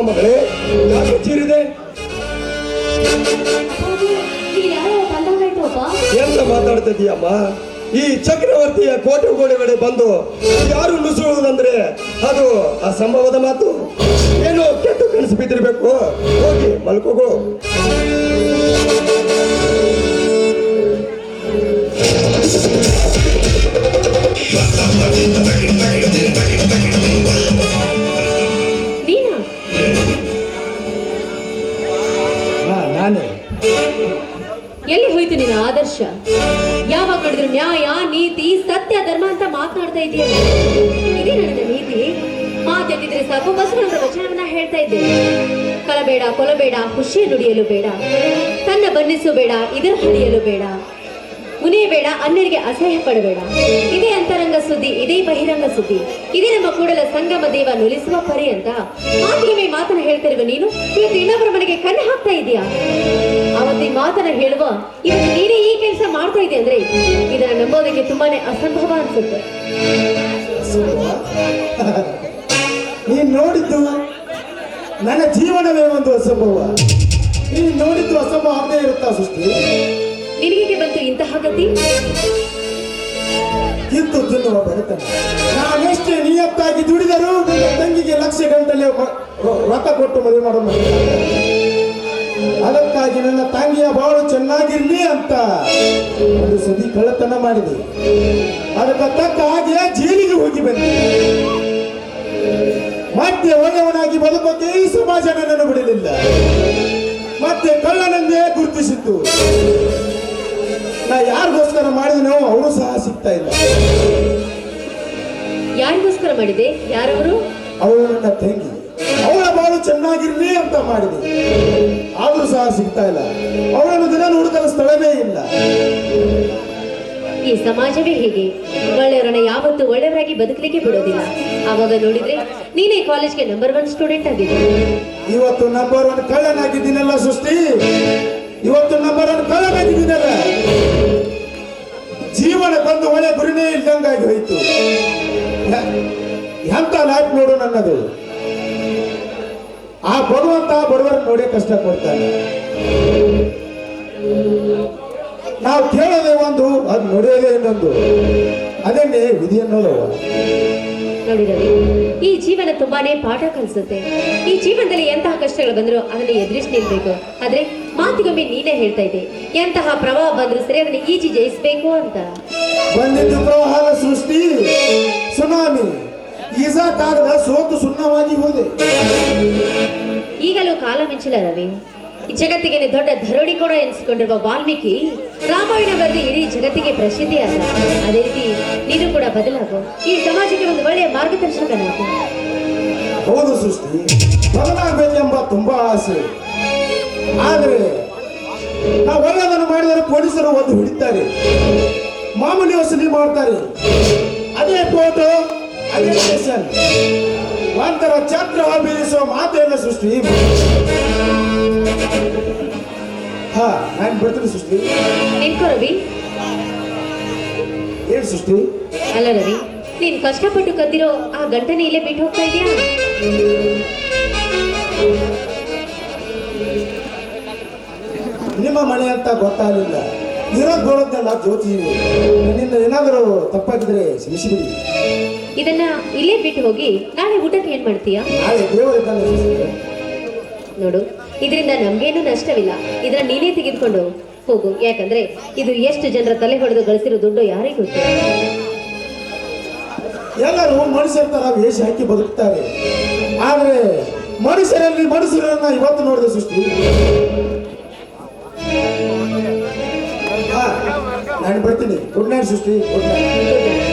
ಮಗಳೇ, ಯಾಕೆ ಚೀರಿದೆ? ಎಂತ ಮಾತಾಡ್ತಿದ್ದೀಯಮ್ಮ? ಈ ಚಕ್ರವರ್ತಿಯ ಕೋಟೆ ಗೋಡೆಗಡೆ ಬಂದು ಯಾರು ನುಸುಳುವುದಂದ್ರೆ ಅದು ಅಸಂಭವದ ಮಾತು. ಏನೋ ಕೆಟ್ಟು ಕನಸು ಬಿದ್ದಿರ್ಬೇಕು. ಹೋಗಿ ಮಲ್ಕೋಗು. ನಾನೇ. ಎಲ್ಲಿ ಹೋಯ್ತು ನಿನ್ನ ಆದರ್ಶ? ಯಾವಾಗ ನೋಡಿದ್ರು ನ್ಯಾಯ, ನೀತಿ, ಸತ್ಯ, ಧರ್ಮ ಅಂತ ಮಾತನಾಡ್ತಾ ಇದೆಯಾ? ಇದೇ ನನ್ನ ನೀತಿ. ಮಾತೆತ್ತಿದ್ರೆ ಸಾಕು, ಬಸವಣ್ಣವರ ವಚನವನ್ನ ಹೇಳ್ತಾ ಇದ್ದೆ. ಕಳಬೇಡ, ಕೊಲಬೇಡ, ಖುಷಿಯ ನುಡಿಯಲು ಬೇಡ, ತನ್ನ ಬಣ್ಣಿಸು ಬೇಡ, ಇದರ ಹಳಿಯಲು ಬೇಡ, ಮುನಿಯಬೇಡ, ಅನ್ಯರಿಗೆ ಅಸಹ್ಯ ಪಡಬೇಡ. ಇದೇ ಅಂತರಂಗ ಸುದ್ದಿ, ಇದೇ ಬಹಿರಂಗ ಸುದ್ದಿ, ಇದೇ ನಮ್ಮ ಕೂಡಲ ಸಂಗಮ ದೇವ ನುಲಿಸುವ ಪರಿ ಅಂತ ಮಾತಿಗೆ ಮಾತನ್ನ ಹೇಳ್ತಿರುವ ನೀನು ಇವತ್ತು ಇನ್ನೊಬ್ಬರ ಮನೆಗೆ ಕಣ್ಣು ಹಾಕ್ತಾ ಇದೀಯಾ? ಅವತ್ತಿ ಮಾತನ್ನ ಹೇಳುವ ಇವತ್ತು ನೀನೇ ಈ ಕೆಲಸ ಮಾಡ್ತಾ ಇದೆಯಾ ಅಂದ್ರೆ ಇದನ್ನ ನಂಬೋದಕ್ಕೆ ತುಂಬಾನೇ ಅಸಂಭವ ಅನ್ಸುತ್ತೆ. ನೀನ್ ನೋಡಿದ್ದು ನನ್ನ ಜೀವನವೇ ಒಂದು ಅಸಂಭವ. ನೀನ್ ನೋಡಿದ್ದು ಅಸಂಭವ ಆಗದೆ ಇರುತ್ತಾ ಸೃಷ್ಟಿ? ನಿನಗೆ ಬಂತು ಇಂತಹ ಗತಿ? ತಿಂದು ತಿನ್ನುವ ಬಡತನ. ನಾನೆಷ್ಟೇ ನಿಯತ್ತಾಗಿ ದುಡಿದರೂ ನನ್ನ ತಂಗಿಗೆ ಲಕ್ಷ ಗಂಟಲೆ ರೊಕ್ಕ ಕೊಟ್ಟು ಮದುವೆ ಮಾಡೋಣ. ಅದಕ್ಕಾಗಿ ನನ್ನ ತಂಗಿಯ ಬಾಳು ಚೆನ್ನಾಗಿರ್ಲಿ ಅಂತ ಒಂದು ಸತಿ ಕಳ್ಳತನ ಮಾಡಿದೆ. ಅದಕ್ಕೆ ತಕ್ಕ ಹಾಗೆ ಜೈಲಿಗೆ ಹೋಗಿ ಬಂದೆ. ಮತ್ತೆ ಒಳ್ಳೆಯವನಾಗಿ ಬದುಕೋಕೆ ಈ ಸಮಾಜ ನನ್ನನ್ನು ಬಿಡಲಿಲ್ಲ. ಮತ್ತೆ ಕಳ್ಳನನ್ನೇ ಗುರುತಿಸಿತ್ತು. ನಾ ಯಾರಿಗೋಸ್ಕರ ಮಾಡಿದನೋ ಅವರು ಸಹ ಸಿಗ್ತಾ ಇಲ್ಲ. ಯಾರಿಗೋಸ್ಕರ ಮಾಡಿದೆ? ಯಾರವರು? ಅವಳು ನನ್ನ ತಂಗಿ. ಅವಳ ಬಾಳು ಚೆನ್ನಾಗಿರ್ಲಿ ಅಂತ ಮಾಡಿದೆ, ಆದ್ರೂ ಸಹ ಸಿಗ್ತಾ ಇಲ್ಲ. ಅವಳನ್ನು ದಿನ ಹುಡುಕಲು ಸ್ಥಳವೇ ಇಲ್ಲ. ಈ ಸಮಾಜವೇ ಹೀಗೆ. ಒಳ್ಳೆಯವರನ್ನ ಯಾವತ್ತೂ ಒಳ್ಳೆಯವರಾಗಿ ಬದುಕಲಿಕ್ಕೆ ಬಿಡೋದಿಲ್ಲ. ಆವಾಗ ನೋಡಿದ್ರೆ ನೀನೇ ಕಾಲೇಜ್ಗೆ ನಂಬರ್ 1 ಸ್ಟೂಡೆಂಟ್ ಆಗಿದ್ದೆ. ಇವತ್ತು ನಂಬರ್ 1 ಕಳ್ಳನಾಗಿದ್ದೀನಲ್ಲ ಸೃಷ್ಟಿ. ಇವತ್ತು ನಂಬರ್ 1 ಕಳ್ಳನಾಗಿದ್ದೀನಲ್ಲ. ಜೀವನ ಬಂದು ಒಳ್ಳೆ ಗುರಿನೇ ಇಲ್ದಂಗಾಗಿ ಹೋಯ್ತು. ಎಂತ ಲೈಫ್ ನೋಡು ನನ್ನದು. ಆ ಭಗವಂತ ಬಡವರ ನೋಡಿ ಕಷ್ಟ ಕೊಡ್ತಾನೆ. ನಾವು ಕೇಳೋದೇ ಒಂದು, ಅದು ನೋಡೋದೇ ಇನ್ನೊಂದು. ಅದನ್ನೇ ವಿಧಿ ಅನ್ನೋದವ. ನೋಡಿ ರವಿ, ಈ ಜೀವನ ತುಂಬಾನೇ ಪಾಠ ಕಲಿಸುತ್ತೆ. ಈ ಜೀವನದಲ್ಲಿ ಎಂತಹ ಕಷ್ಟಗಳು ಬಂದ್ರು ಅದನ್ನ ಎದುರಿಸಿ ನಿಲ್ಬೇಕು. ಆದ್ರೆ ಮಾತಿಗೊಮ್ಮೆ ನೀನೇ ಹೇಳ್ತಾ ಇದ್ದೆ, ಎಂತಹ ಪ್ರವಾಹ ಬಂದ್ರು ಸರಿ ಅದನ್ನ ಈಜಿ ಜಯಿಸ್ಬೇಕು ಅಂತ. ಬಂದಿದ್ದು ಪ್ರವಾಹ ಸೃಷ್ಟಿ, ಸುನಾಮಿ. ಈಜಕ್ಕಾಗದ ಸೋತು ಸುಣ್ಣವಾಗಿ ಹೋದೆ. ಈಗಲೂ ಕಾಲ ಮಿಂಚಿಲ್ಲ ರವಿ. ಈ ಜಗತ್ತಿಗೆ ದೊಡ್ಡ ಧರೋಡಿ ಕೂಡ ಎನಿಸಿಕೊಂಡಿರುವ ವಾಲ್ಮೀಕಿ ರಾಮಾಯಣ ಬರೆದು ಇಡೀ ಜಗತ್ತಿಗೆ ಪ್ರಸಿದ್ಧಿ ಆದ. ಅದೇ ರೀತಿ ನೀನು ಕೂಡ ಬದಲಾಗು, ಈ ಸಮಾಜಕ್ಕೆ ಒಂದು ಒಳ್ಳೆಯ ಮಾರ್ಗದರ್ಶಕನಾಗು. ಹೌದು ಸೃಷ್ಟಿ, ಬದಲಾಗಬೇಕೆಂಬ ತುಂಬಾ ಆಸೆ. ಆದ್ರೆ ನಾವು ಒಳ್ಳೆಯದನ್ನು ಮಾಡಿದರೆ ಪೊಲೀಸರು ಒಂದು ಹಿಡಿತಾರೆ, ಮಾಮೂಲಿ ವಸೂಲಿ ಮಾಡ್ತಾರೆ. ಅದೇ ಫೋಟೋ, ಅದೇ ಸ್ಟೇಷನ್, ಒಂಥರ ಛತ್ರ ಬೀರಿಸುವ ಮಾತೇನ ಸೃಷ್ಟಿ. ಹಾ, ನಾನು ಬರ್ತೀನಿ ಸೃಷ್ಟಿ. ನಿಂತ್ಕೋ ರವಿ. ಏನ್ ಸೃಷ್ಟಿ? ಅಲ್ಲ ರವಿ, ನೀನ್ ಕಷ್ಟಪಟ್ಟು ಕದ್ದಿರೋ ಆ ಗಂಟನೆ ಇಲ್ಲೇ ಬಿಟ್ಟು ಹೋಗ್ತಾ ಇದೀಯಾ? ನಿಮ್ಮ ಮನೆ ಅಂತ ಗೊತ್ತಾಗಲಿಲ್ಲ. ಇರೋದು ಬರೋದೆಲ್ಲ ಜ್ಯೋತಿ. ನಿನ್ನಿಂದ ಏನಾದರೂ ತಪ್ಪಾಗಿದ್ರೆ ಕ್ಷಮಿಸಿಬಿಡಿ. ಇದನ್ನ ಇಲ್ಲೇ ಬಿಟ್ಟು ಹೋಗಿ ನಾಳೆ ಊಟಕ್ಕೆ ಏನ್ ಮಾಡ್ತೀಯಾ? ನಾಳೆ ದೇವರಿದ್ದಾನೆ. ನೋಡು, ಇದರಿಂದ ನಮ್ಗೇನು ನಷ್ಟವಿಲ್ಲ. ಇದನ್ನ ನೀನೇ ತೆಗೆದುಕೊಂಡು ಹೋಗು. ಯಾಕಂದ್ರೆ ಇದು ಎಷ್ಟು ಜನರ ತಲೆ ಹೊಡೆದು ಗಳಿಸಿರೋ ದುಡ್ಡು ಯಾರಿಗೂ ಗೊತ್ತು. ಎಲ್ಲರೂ ಮನುಷ್ಯರ ತರ ವೇಷ ಹಾಕಿ ಬದುಕ್ತಾರೆ. ಆದ್ರೆ ಮನುಷ್ಯರಲ್ಲಿ ಮನುಷ್ಯರನ್ನ ಇವತ್ತು ನೋಡಿದೆ ಸೃಷ್ಟಿ. ನಾನು ಬರ್ತೀನಿ. ಗುಡ್ ನೈಟ್ ಸೃಷ್ಟಿ. Good night.